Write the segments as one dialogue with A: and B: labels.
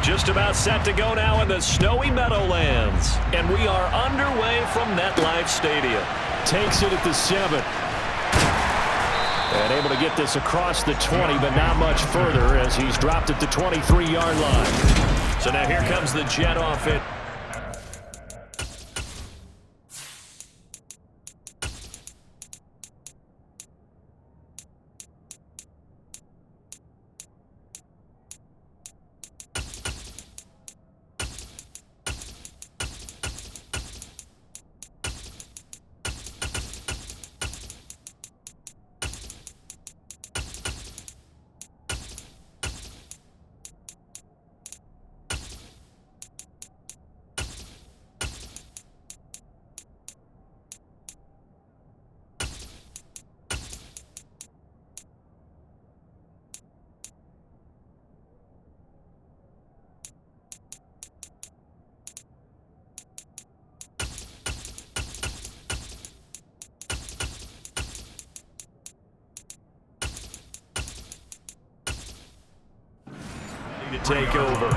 A: Just about set to go now in the snowy Meadowlands. And we are underway from MetLife Stadium. Takes it at the 7. And able to get this across the 20, but not much further as he's dropped at the 23-yard line. So now here comes the jet offense. To take over.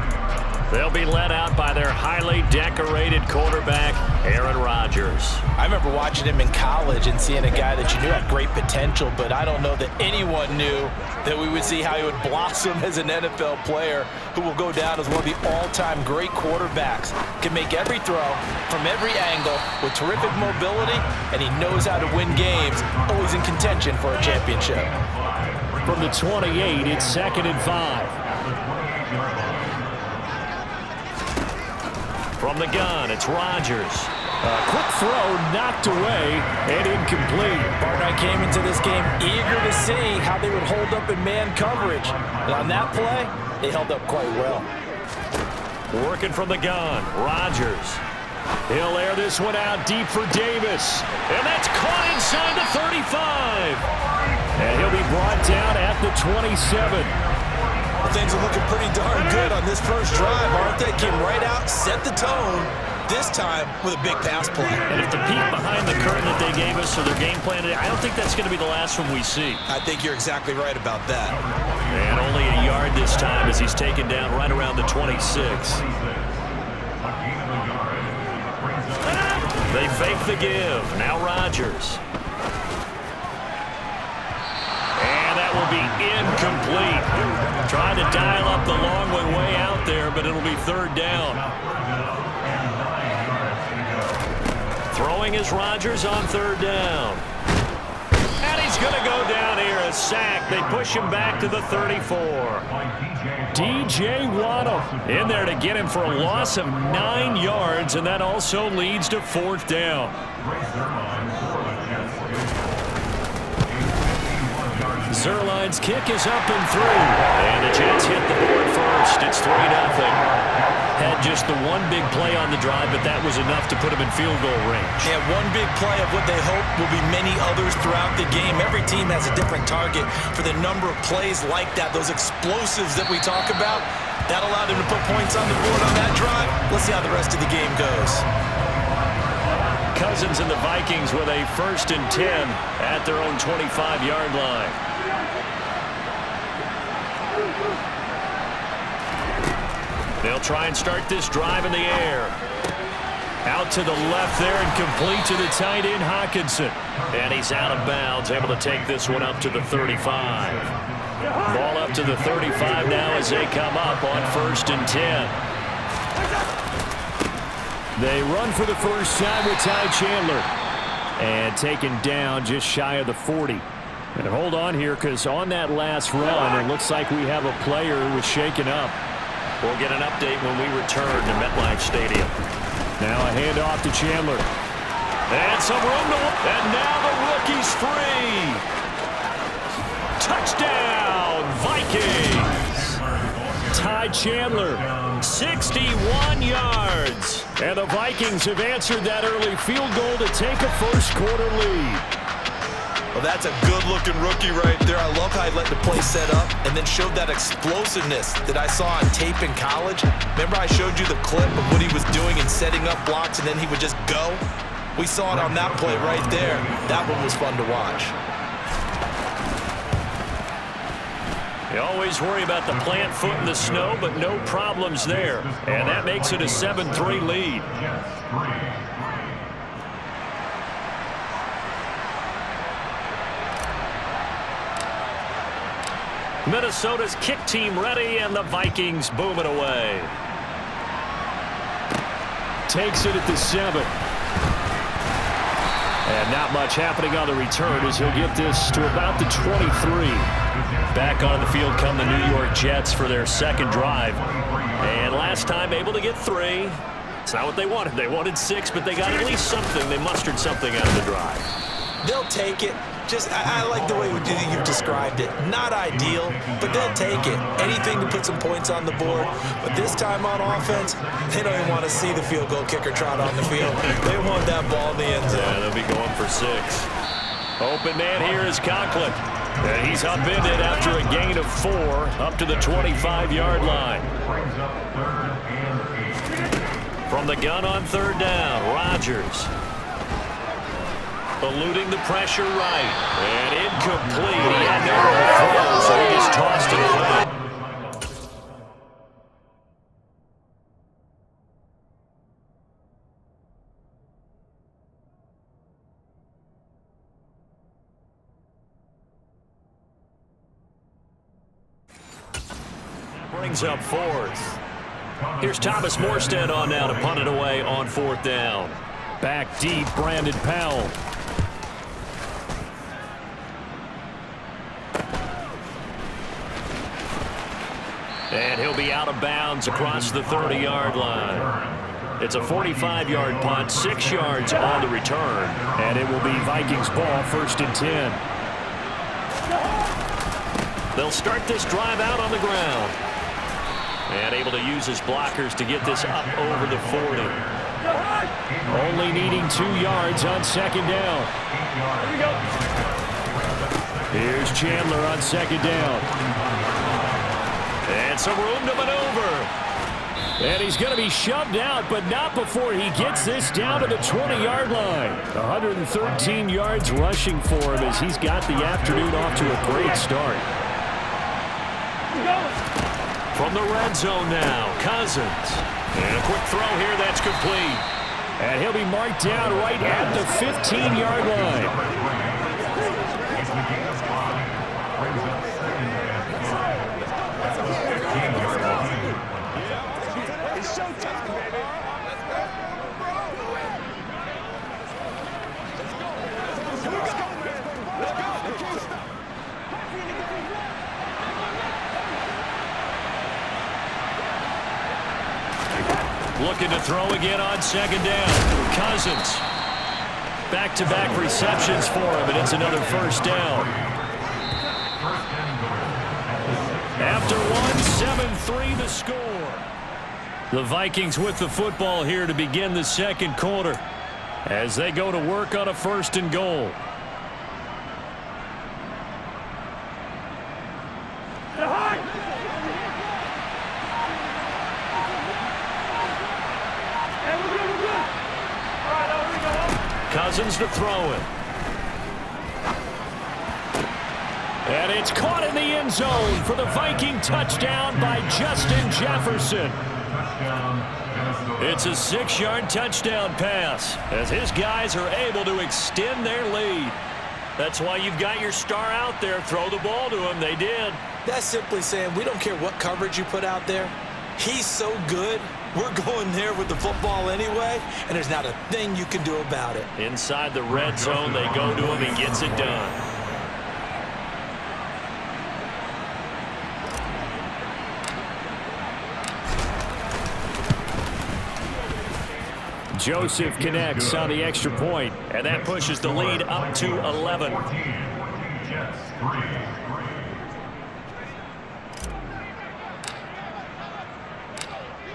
A: They'll be led out by their highly decorated quarterback, Aaron Rodgers.
B: I remember watching him in college and seeing a guy that you knew had great potential, but I don't know that anyone knew that we would see how he would blossom as an NFL player who will go down as one of the all-time great quarterbacks. Can make every throw from every angle with terrific mobility, and he knows how to win games, always in contention for a championship.
A: From the 28, it's 2nd and 5. From the gun, it's Rodgers. A quick throw knocked away and incomplete.
B: Barnett came into this game eager to see how they would hold up in man coverage. And on that play, they held up quite well.
A: Working from the gun, Rodgers. He'll air this one out deep for Davis. And that's caught inside the 35. And he'll be brought down at the 27.
B: Well, things are looking pretty darn good on this first drive, aren't they? Came right out, set the tone, this time with a big pass play.
A: And if the peek behind the curtain that they gave us or their game plan today, I don't think that's going to be the last one we see.
B: I think you're exactly right about that.
A: And only a yard this time as he's taken down right around the 26. They fake the give. Now Rodgers. And that will be incomplete. Trying to dial up the long way out there, but it'll be 3rd down. Throwing is Rodgers on 3rd down. And he's going to go down here, a sack. They push him back to the 34. DJ Waddle in there to get him for a loss of 9 yards, and that also leads to 4th down. Zerline's kick is up and through. And the Jets hit the board first. It's 3-0. Had just the one big play on the drive, but that was enough to put him in field goal range.
B: Yeah, one big play of what they hope will be many others throughout the game. Every team has a different target for the number of plays like that, those explosives that we talk about. That allowed him to put points on the board on that drive. Let's see how the rest of the game goes.
A: Cousins and the Vikings with a 1st and 10 at their own 25-yard line. They'll try and start this drive in the air. Out to the left there and complete to the tight end, Hockenson. And he's out of bounds, able to take this one up to the 35. Ball up to the 35 now as they come up on 1st and 10. They run for the first time with Ty Chandler. And taken down just shy of the 40. And hold on here, because on that last run, it looks like we have a player who was shaken up. We'll get an update when we return to MetLife Stadium. Now a handoff to Chandler. And some room to... And now the rookie's free. Touchdown, Vikings. Ty Chandler, 61 yards. And the Vikings have answered that early field goal to take a first-quarter lead.
B: Well, that's a good-looking rookie right there. I love how he let the play set up and then showed that explosiveness that I saw on tape in college. Remember I showed you the clip of what he was doing and setting up blocks, and then he would just go? We saw it on that play right there. That one was fun to watch.
A: You always worry about the plant foot in the snow, but no problems there. And that makes it a 7-3 lead. Minnesota's kick team ready, and the Vikings boom it away. Takes it at the 7. And not much happening on the return as he'll get this to about the 23. Back on the field come the New York Jets for their second drive. And last time able to get 3. It's not what they wanted. They wanted 6, but they got at least something. They mustered something out of the drive.
B: They'll take it. I like the way you've described it. Not ideal, but they'll take it. Anything to put some points on the board. But this time on offense, they don't even want to see the field goal kicker trot on the field. They want that ball in the end zone.
A: Yeah, they'll be going for 6. Open man here is Conklin. And he's upended after a gain of 4 up to the 25-yard line. From the gun on 3rd down, Rodgers. Eluding the pressure right. And incomplete. He had no throw, so he just tossed it away. Brings up 4th. Here's Thomas Morstead on now to punt it away on 4th down. Back deep, Brandon Powell. And he'll be out of bounds across the 30-yard line. It's a 45-yard punt, 6 yards on the return. And it will be Vikings ball, 1st and 10. They'll start this drive out on the ground. And able to use his blockers to get this up over the 40. Only needing 2 yards on 2nd down. Here we go. Here's Chandler on 2nd down. And some room to maneuver. And he's going to be shoved out, but not before he gets this down to the 20-yard line. 113 yards rushing for him as he's got the afternoon off to a great start. From the red zone now, Cousins. And a quick throw here that's complete. And he'll be marked down right at the 15-yard line. Looking to throw again on 2nd down. Cousins. Back-to-back receptions for him, and it's another 1st down. After 1, 7-3 the score. The Vikings with the football here to begin the 2nd quarter as they go to work on a 1st and goal. Cousins to throw it. And it's caught in the end zone for the Viking touchdown by Justin Jefferson. It's a 6-yard touchdown pass as his guys are able to extend their lead. That's why you've got your star out there. Throw the ball to him. They did.
B: That's simply saying we don't care what coverage you put out there. He's so good. We're going there with the football anyway, and there's not a thing you can do about it.
A: Inside the red zone, they go to him. He gets it done. Joseph connects on the extra point, and that pushes the lead up to 11.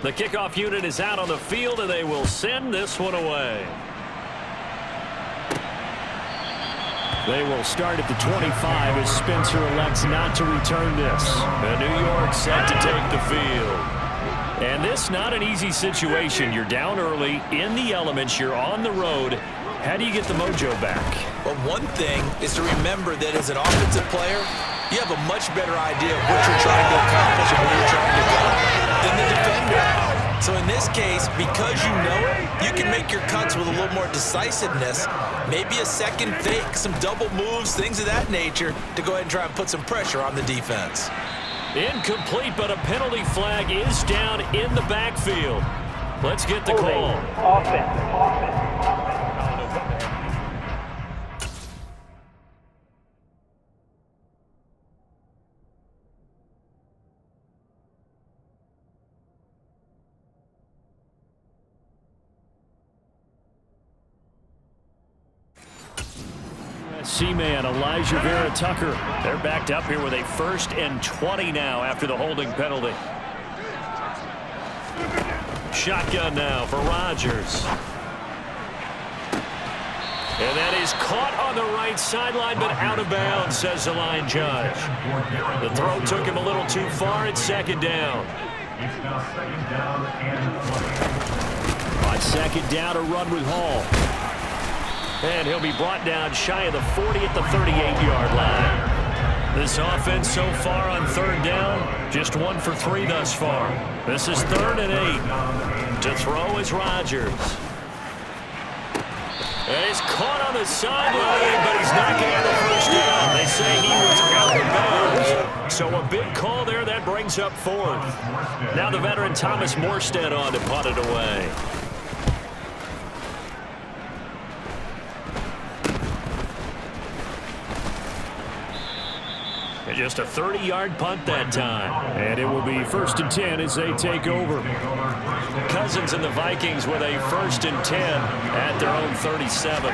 A: The kickoff unit is out on the field, and they will send this one away. They will start at the 25 as Spencer elects not to return this. And New York set to take the field. And this not an easy situation. You're down early, in the elements, you're on the road. How do you get the mojo back?
B: Well, one thing is to remember that as an offensive player, you have a much better idea of what you're trying to accomplish and where you're trying to go than the defender. So in this case, because you know it, you can make your cuts with a little more decisiveness, maybe a second fake, some double moves, things of that nature, to go ahead and try and put some pressure on the defense.
A: Incomplete, but a penalty flag is down in the backfield. Let's get the call.
C: Offense.
A: C-man Elijah Vera Tucker. They're backed up here with a 1st and 20 now after the holding penalty. Shotgun now for Rodgers. And that is caught on the right sideline, but out of bounds, says the line judge. The throw took him a little too far. It's 2nd down. On 2nd down, a run with Hall. And he'll be brought down shy of the 40 at the 38-yard line. This offense so far on 3rd down, just 1 for 3 thus far. This is 3rd and 8. To throw is Rodgers. And he's caught on the sideline, but he's not getting the 1st down. They say he was out of bounds. So a big call there. That brings up 4th. Now the veteran Thomas Morstead on to punt it away. Just a 30-yard punt that time. And it will be 1st and 10 as they take over. Cousins and the Vikings with a 1st and 10 at their own 37.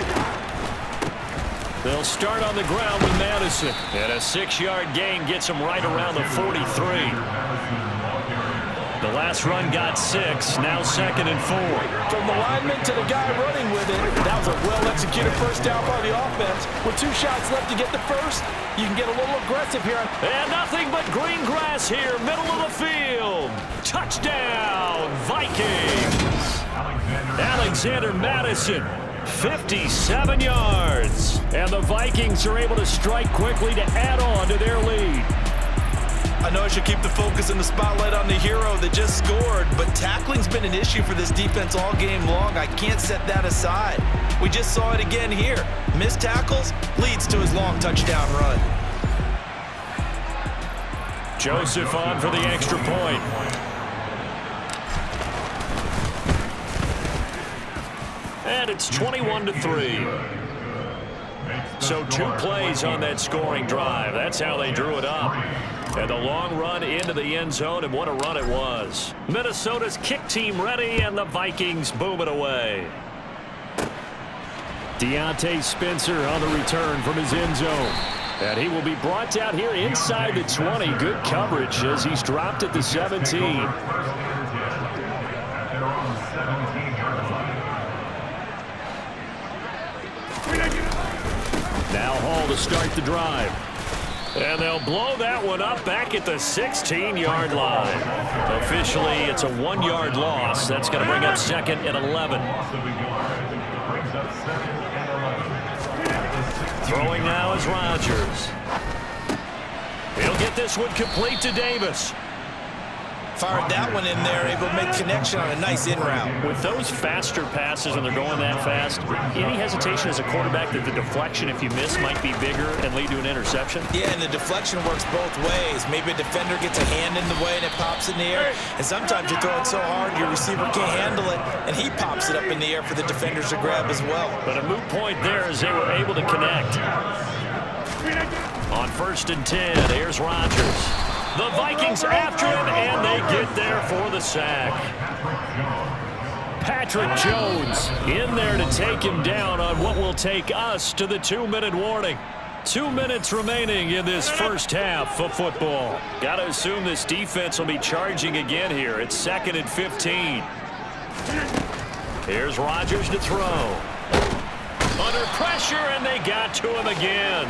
A: They'll start on the ground with Madison. And a 6-yard gain gets them right around the 43. The last run got 6, now 2nd and 4.
B: From the lineman to the guy running with it, that was a well-executed 1st down by the offense. With 2 shots left to get the 1st, you can get a little aggressive here.
A: And nothing but green grass here, middle of the field. Touchdown, Vikings. Alexander Madison, 57 yards. And the Vikings are able to strike quickly to add on to their lead.
B: I know I should keep the focus and the spotlight on the hero that just scored, but tackling's been an issue for this defense all game long. I can't set that aside. We just saw it again here. Missed tackles leads to his long touchdown run.
A: Joseph on for the extra point. And it's 21-3. So 2 plays on that scoring drive. That's how they drew it up. And the long run into the end zone, and what a run it was. Minnesota's kick team ready, and the Vikings boom it away. Deontay Spencer on the return from his end zone. And he will be brought down here inside the 20. Good coverage as he's dropped at the 17. Now Hall to start the drive. And they'll blow that one up back at the 16-yard line. Officially, it's a 1-yard loss. That's going to bring up 2nd and 11. Throwing now is Rodgers. He'll get this one complete to Davis.
B: Fired that one in there, able to make connection on a nice in route.
A: With those faster passes and they're going that fast, any hesitation as a quarterback that the deflection, if you miss, might be bigger and lead to an interception?
B: Yeah, and the deflection works both ways. Maybe a defender gets a hand in the way and it pops in the air. And sometimes you throw it so hard your receiver can't handle it, and he pops it up in the air for the defenders to grab as well.
A: But a moot point there as they were able to connect. On 1st and 10, here's Rodgers. The Vikings after him, and they get there for the sack. Patrick Jones in there to take him down on what will take us to the 2-minute warning. 2 minutes remaining in this first half of football. Got to assume this defense will be charging again here. It's 2nd and 15. Here's Rodgers to throw. Under pressure, and they got to him again.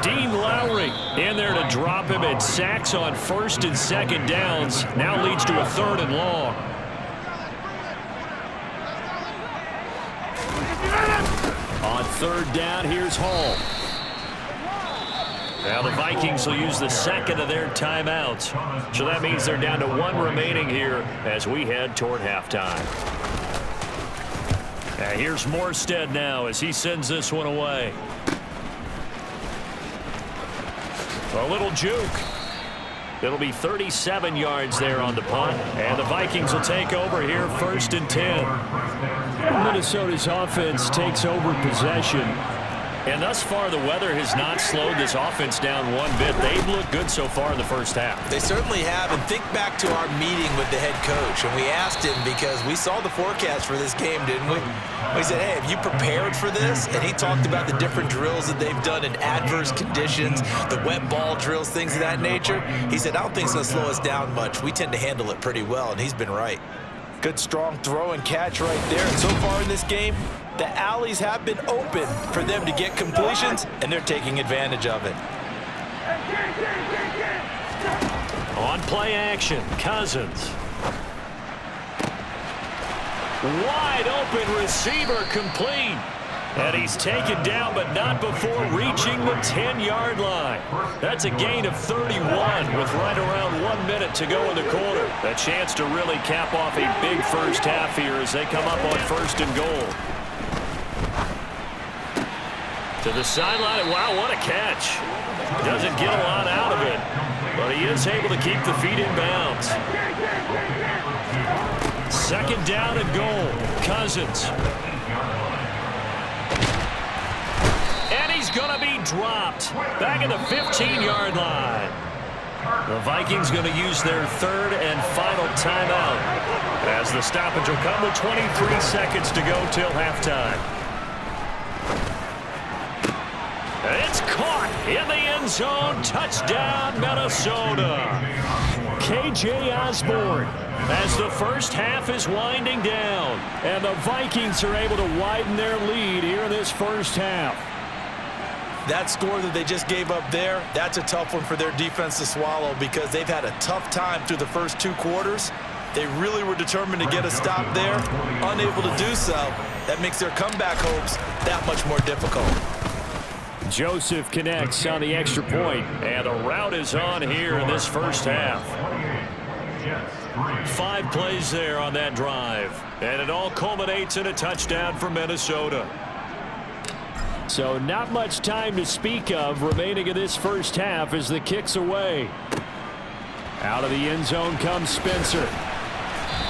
A: Dean Lowry in there to drop him. It sacks on 1st and 2nd downs. Now leads to a 3rd and long. On 3rd down, here's Hall. Now the Vikings will use the second of their timeouts. So that means they're down to 1 remaining here as we head toward halftime. Here's Morstead now as he sends this one away. A little juke. It'll be 37 yards there on the punt. And the Vikings will take over here 1st and 10. Minnesota's offense takes over possession. And thus far, the weather has not slowed this offense down one bit. They've looked good so far in the first half.
B: They certainly have. And think back to our meeting with the head coach. And we asked him because we saw the forecast for this game, didn't we? We said, hey, have you prepared for this? And he talked about the different drills that they've done in adverse conditions, the wet ball drills, things of that nature. He said, I don't think it's going to slow us down much. We tend to handle it pretty well, and he's been right. Good, strong throw and catch right there. And so far in this game, the alleys have been open for them to get completions, and they're taking advantage of it.
A: On play action, Cousins. Wide open receiver complete. And he's taken down, but not before reaching the 10-yard line. That's a gain of 31 with right around 1 minute to go in the quarter. A chance to really cap off a big first half here as they come up on 1st and goal. To the sideline. Wow, what a catch. Doesn't get a lot out of it, but he is able to keep the feet in bounds. 2nd down and goal. Cousins. And he's going to be dropped back at the 15-yard line. The Vikings going to use their 3rd and final timeout as the stoppage will come with 23 seconds to go till halftime. It's caught in the end zone. Touchdown, Minnesota. K.J. Osborne as the first half is winding down. And the Vikings are able to widen their lead here in this first half.
B: That score that they just gave up there, that's a tough one for their defense to swallow because they've had a tough time through the first 2 quarters. They really were determined to get a stop there, unable to do so. That makes their comeback hopes that much more difficult.
A: Joseph connects on the extra point, and the route is on here in this first half. 5 plays there on that drive, and it all culminates in a touchdown for Minnesota. So not much time to speak of remaining in this first half as the kick's away. Out of the end zone comes Spencer.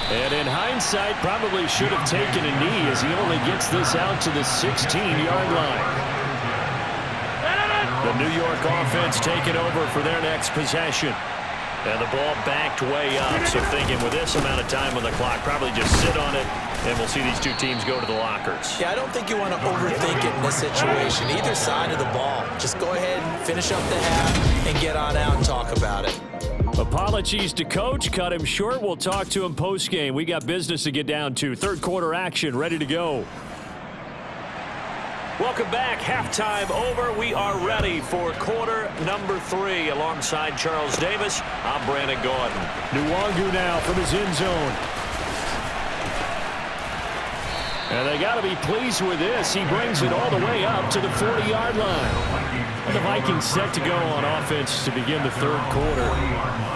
A: And in hindsight, probably should have taken a knee as he only gets this out to the 16-yard line. The New York offense taking over for their next possession. And the ball backed way up. So thinking with this amount of time on the clock, probably just sit on it, and we'll see these 2 teams go to the lockers.
B: Yeah, I don't think you want to overthink it in this situation. Either side of the ball. Just go ahead and finish up the half and get on out and talk about it.
A: Apologies to Coach. Cut him short. We'll talk to him post-game. We got business to get down to. 3rd quarter action ready to go. Welcome back. Halftime over. We are ready for quarter number 3. Alongside Charles Davis, I'm Brandon Gordon. Nwangu now from his end zone. And they got to be pleased with this. He brings it all the way up to the 40-yard line. And the Vikings set to go on offense to begin the 3rd quarter.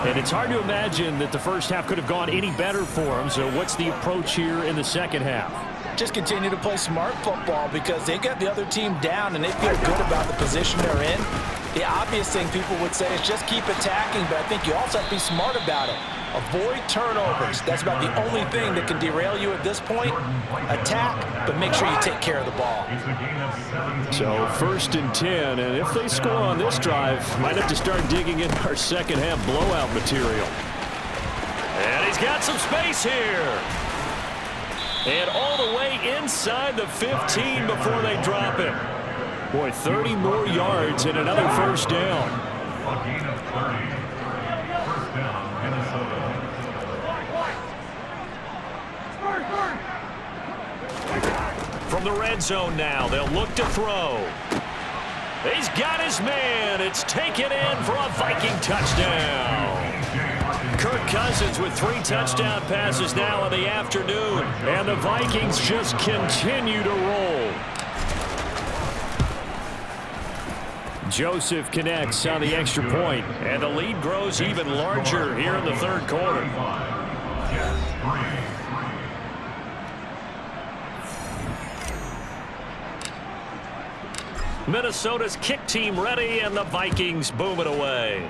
A: And it's hard to imagine that the first half could have gone any better for them. So what's the approach here in the second half?
B: Just continue to play smart football because they got the other team down and they feel good about the position they're in. The obvious thing people would say is just keep attacking, but I think you also have to be smart about it. Avoid turnovers. That's about the only thing that can derail you at this point. Attack, but make sure you take care of the ball.
A: So 1st and 10, and if they score on this drive, might have to start digging in our second half blowout material. And he's got some space here. And all the way inside the 15 before they drop him. Boy, 30 more yards and another first down. From the red zone now, they'll look to throw. He's got his man. It's taken in for a Viking touchdown. Kirk Cousins with 3 touchdown passes now in the afternoon. And the Vikings just continue to roll. Joseph connects on the extra point.
C: And the lead grows even larger here in the third quarter. Minnesota's kick team ready, and the Vikings boom it away.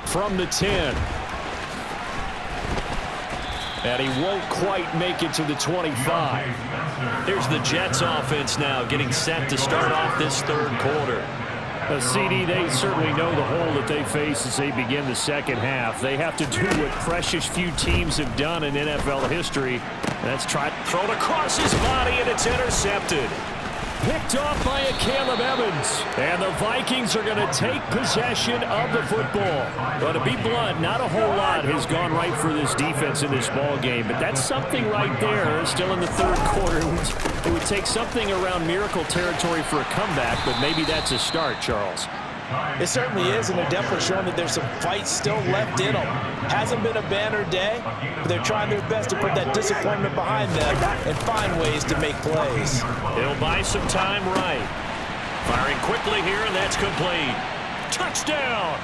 A: From the 10. And he won't quite make it to the 25.
C: Here's the Jets offense now getting set to start off this third quarter.
A: CD, they certainly know the hole that they face as they begin the second half. They have to do what precious few teams have done in NFL history. That's try
C: thrown across his body, and it's intercepted.
A: Picked off by a Caleb Evans. And the Vikings are going to take possession of the football. But to be blunt, not a whole lot has gone right for this defense in this ball game. But that's something right there. Still in the third quarter. It would take something around miracle territory for a comeback, but maybe that's a start, Charles.
B: It certainly is, and they're definitely showing that there's some fight still left in them. Hasn't been a banner day, but they're trying their best to put that disappointment behind them and find ways to make plays.
C: He'll buy some time right. Firing quickly here, and that's complete. Touchdown!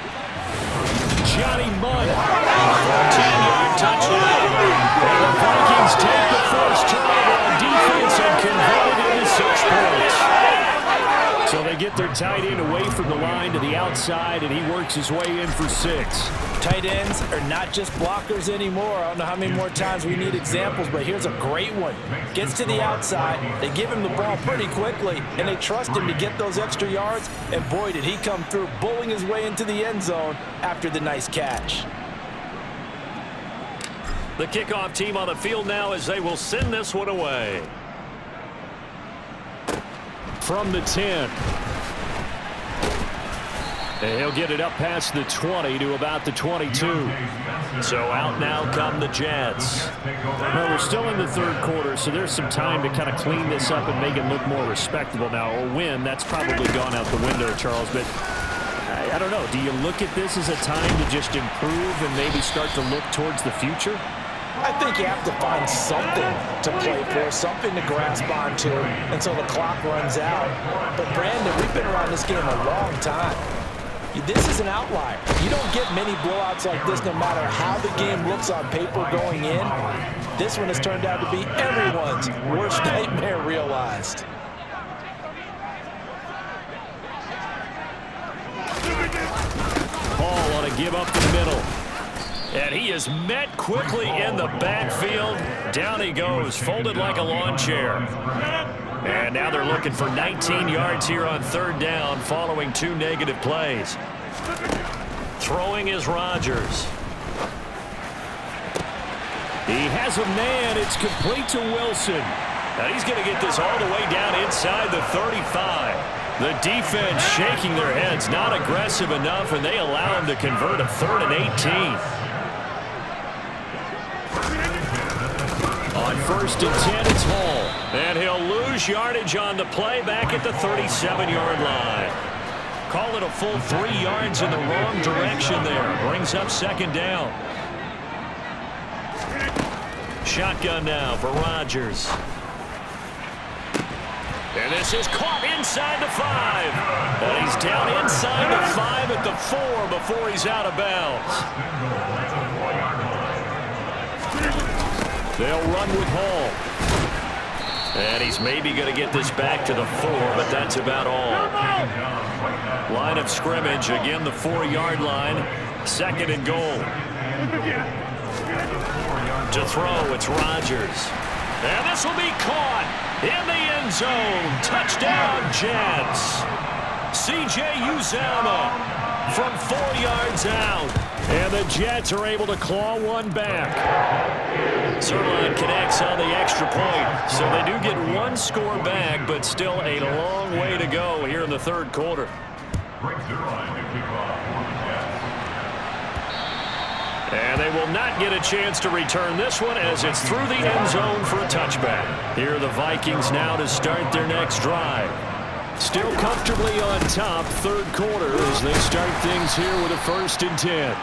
A: Johnny Munn. 10-yard touchdown. And the Vikings take the first turnover on defense and convert it into 6 points. So they get their tight end away from the line to the outside, and he works his way in for 6.
B: Tight ends are not just blockers anymore. I don't know how many more times we need examples, but here's a great one. Gets to the outside, they give him the ball pretty quickly, and they trust him to get those extra yards, and boy, did he come through, bowling his way into the end zone after the nice catch.
C: The kickoff team on the field now as they will send this one away.
A: From the 10. And he'll get it up past the 20 to about the 22.
C: So out now come the Jets.
A: Well, we're still in the third quarter, so there's some time to kind of clean this up and make it look more respectable now. Or win, that's probably gone out the window, Charles. But I don't know. Do you look at this as a time to just improve and maybe start to look towards the future?
B: I think you have to find something to play for, something to grasp onto until the clock runs out. But, Brandon, we've been around this game a long time. This is an outlier. You don't get many blowouts like this no matter how the game looks on paper going in. This one has turned out to be everyone's worst nightmare realized.
C: Paul on a give up the middle. And he is met quickly in the backfield. Down he goes, folded like a lawn chair. And now they're looking for 19 yards here on third down following 2 negative plays. Throwing is Rodgers.
A: He has a man. It's complete to Wilson.
C: And he's going to get this all the way down inside the 35. The defense shaking their heads, not aggressive enough, and they allow him to convert a 3rd and 18.
A: On 1st and 10, it's Hall.
C: And he'll lose yardage on the play back at the 37-yard line. Call it a full 3 yards in the wrong direction there. Brings up 2nd down. Shotgun now for Rodgers. And this is caught inside the 5. And he's down inside the 5 at the 4 before he's out of bounds.
A: They'll run with Hall.
C: And he's maybe going to get this back to the 4, but that's about all. Line of scrimmage, again the 4-yard line. 2nd and goal. To throw, it's Rodgers. And this will be caught in the end zone. Touchdown, Jets. C.J. Uzomah from 4 yards out.
A: And the Jets are able to claw one back.
C: Sirline connects on the extra point. So they do get 1 score back, but still a long way to go here in the third quarter. And they will not get a chance to return this one as it's through the end zone for a touchback. Here are the Vikings now to start their next drive.
A: Still comfortably on top, third quarter as they start things here with a 1st and 10.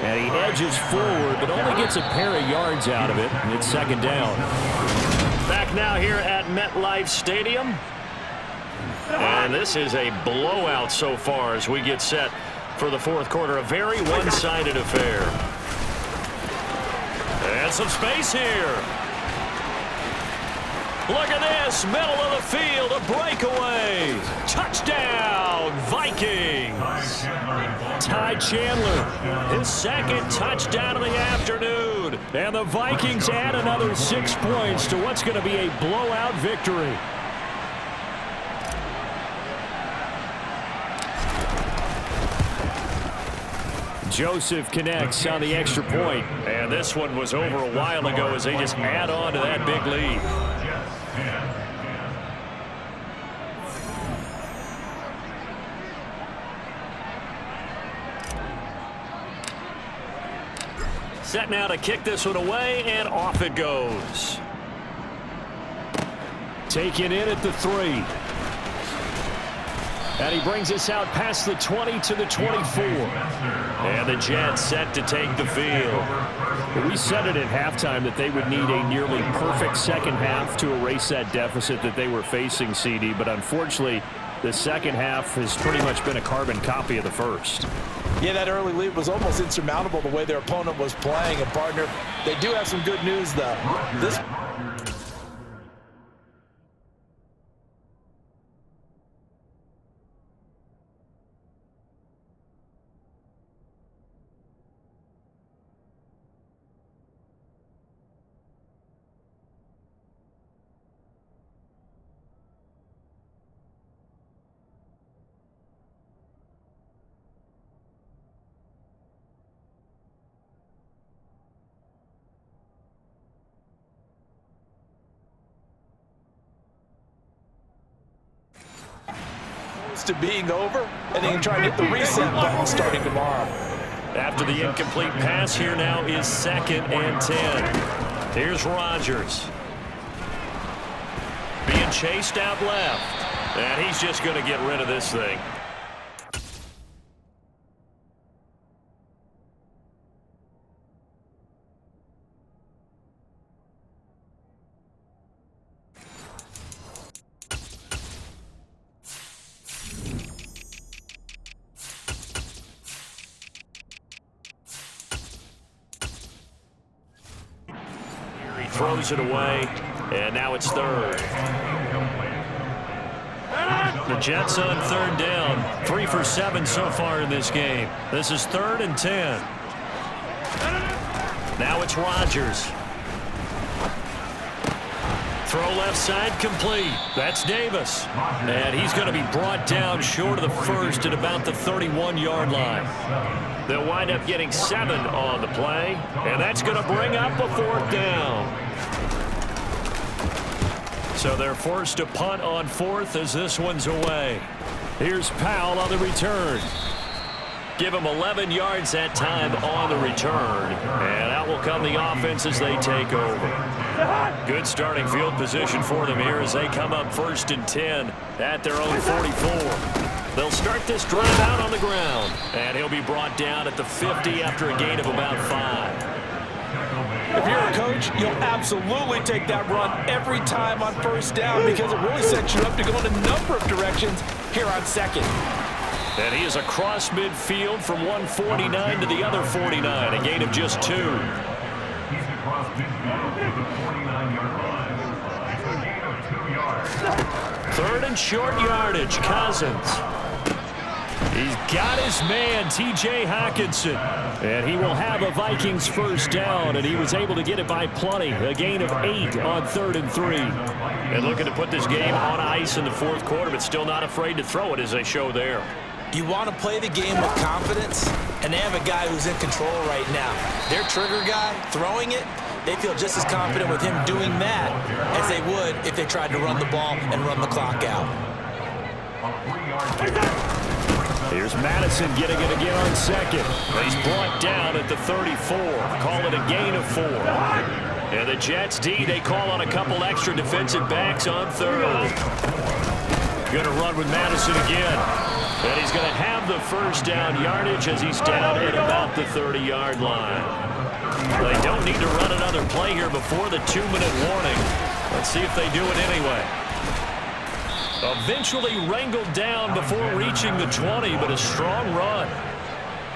A: And he edges forward, but only gets a pair of yards out of it. And it's 2nd down.
C: Back now here at MetLife Stadium. And this is a blowout so far as we get set for the fourth quarter. A very one-sided affair. And some space here. Look at this, middle of the field, a breakaway. Touchdown, Vikings. Ty Chandler, his second touchdown of the afternoon. And the Vikings add another 6 points to what's going to be a blowout victory. Joseph connects on the extra point. And this one was over a while ago as they just add on to that big lead. Set now to kick this one away, and off it goes. Taken in at the 3. And he brings us out past the 20 to the 24. And the Jets set to take the field. We said it at halftime that they would need a nearly perfect second half to erase that deficit that they were facing, CD. But unfortunately, the second half has pretty much been a carbon copy of the first.
B: Yeah, that early lead was almost insurmountable the way their opponent was playing. And, partner, they do have some good news, though. This to being over, and they can try to get the reset button starting tomorrow.
C: After the incomplete pass, here now is 2nd and 10. Here's Rodgers. Being chased out left. And he's just going to get rid of this thing. Throws it away, and now it's 3rd. The Jets on 3rd down. 3 for 7 so far in this game. This is 3rd and 10. Now it's Rodgers. Throw left side complete. That's Davis. And he's going to be brought down short of the first at about the 31-yard line. They'll wind up getting 7 on the play, and that's going to bring up a 4th down. So they're forced to punt on 4th as this one's away. Here's Powell on the return. Give him 11 yards that time on the return. And out will come the offense as they take over. Good starting field position for them here as they come up 1st and 10 at their own 44. They'll start this drive out on the ground. And he'll be brought down at the 50 after a gain of about 5.
B: If you're a coach, you'll absolutely take that run every time on 1st down because it really sets you up to go in a number of directions here on 2nd.
C: And he is across midfield from 149 to the other 49, a gain of just 2. Third and short yardage, Cousins. He's got his man, T.J. Hockenson. And he will have a Vikings 1st down, and he was able to get it by plenty. A gain of 8 on 3rd and 3. And looking to put this game on ice in the 4th quarter, but still not afraid to throw it as they show there.
B: You want to play the game with confidence, and they have a guy who's in control right now. Their trigger guy, throwing it, they feel just as confident with him doing that as they would if they tried to run the ball and run the clock out.
A: Here's Madison getting it again on 2nd.
C: He's brought down at the 34. Call it a gain of 4. And the Jets D, they call on a couple extra defensive backs on 3rd. Going to run with Madison again. And he's going to have the 1st down yardage as he's down at about the 30-yard line. They don't need to run another play here before the 2-minute warning. Let's see if they do it anyway. Eventually wrangled down before reaching the 20, but a strong run.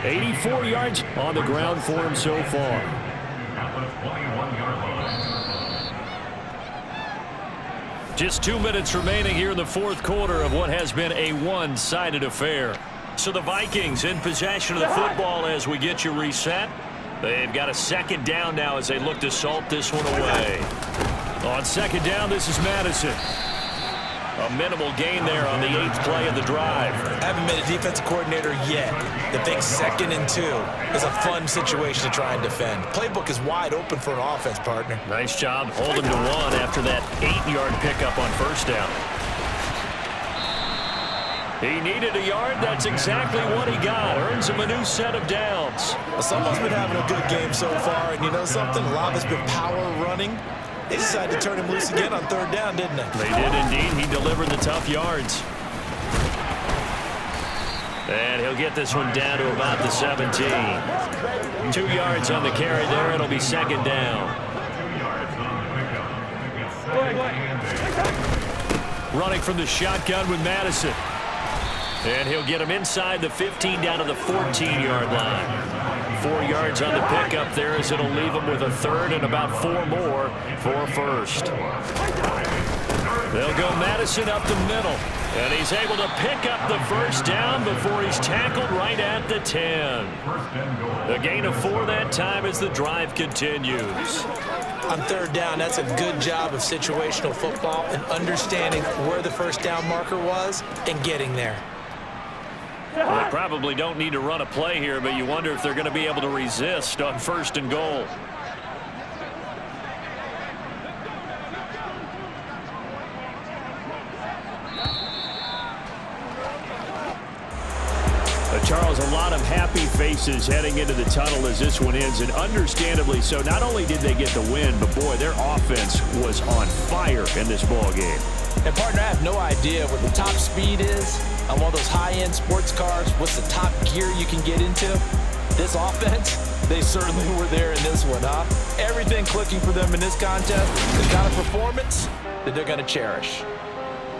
A: 84 yards on the ground for him so far.
C: Just 2 minutes remaining here in the fourth quarter of what has been a one-sided affair. So the Vikings in possession of the football as we get you reset. They've got a second down now as they look to salt this one away. On second down, this is Madison. A minimal gain there on the 8th play of the drive.
B: I haven't been a defensive coordinator yet. The big 2nd and 2 is a fun situation to try and defend. Playbook is wide open for an offense, partner.
C: Nice job holding to 1 after that 8-yard pickup on first down. He needed a yard. That's exactly what he got. Earns him a new set of downs.
B: Well, someone's been having a good game so far, and you know something? A lot of it's been power running. They decided to turn him loose again on 3rd down, didn't they?
C: They did indeed. He delivered the tough yards. And he'll get this one down to about the 17. 2 yards on the carry there. It'll be second down. Running from the shotgun with Madison. And he'll get him inside the 15 down to the 14-yard line. 4 yards on the pickup there as it'll leave him with a 3rd and about 4 more for a first. They'll go Madison up the middle. And he's able to pick up the first down before he's tackled right at the 10. A gain of 4 that time as the drive continues.
B: On 3rd down, that's a good job of situational football and understanding where the first down marker was and getting there.
C: They probably don't need to run a play here, but you wonder if they're going to be able to resist on 1st and goal.
A: Charles, a lot of happy faces heading into the tunnel as this one ends, and understandably so. Not only did they get the win, but boy, their offense was on fire in this ball game.
B: And partner, I have no idea what the top speed is on one of those high-end sports cars. What's the top gear you can get into? This offense, they certainly were there in this one, huh? Everything clicking for them in this contest. They've got a performance that they're going to cherish.